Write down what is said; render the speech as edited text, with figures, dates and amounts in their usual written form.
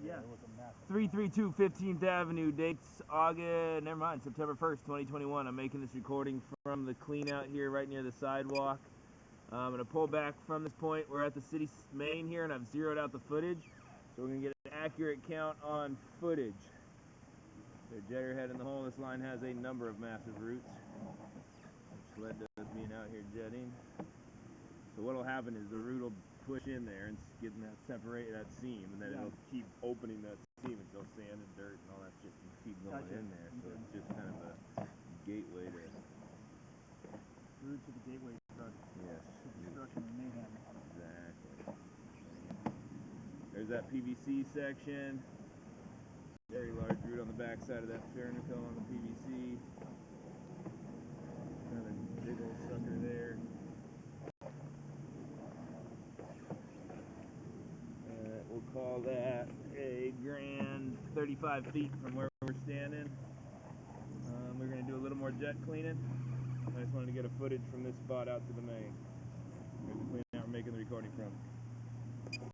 Yeah. It was a massive. 332 15th Avenue, dates September 1st, 2021. I'm making this recording from the clean out here right near the sidewalk. I'm going to pull back from this point. We're at the city main here, and I've zeroed out the footage. So we're going to get an accurate count on footage. There's a jetter head in the hole. This line has a number of massive roots, which led to us being out here jetting. So what'll happen is the root will push in there and get that separate that seam, and then it'll keep opening that seam until sand and dirt and all that shit can keep going in there. So it's just kind of a gateway to Root to the gateway drug. yes, To destruction and mayhem. exactly. There's that PVC section. Very large root on the back side of that fernicle on the PVC. Another big old sucker there. We'll call that a grand 35 feet from where we're standing. We're going to do a little more jet cleaning. I just wanted to get a footage from this spot out to the main. Here's the clean out we're making the recording from.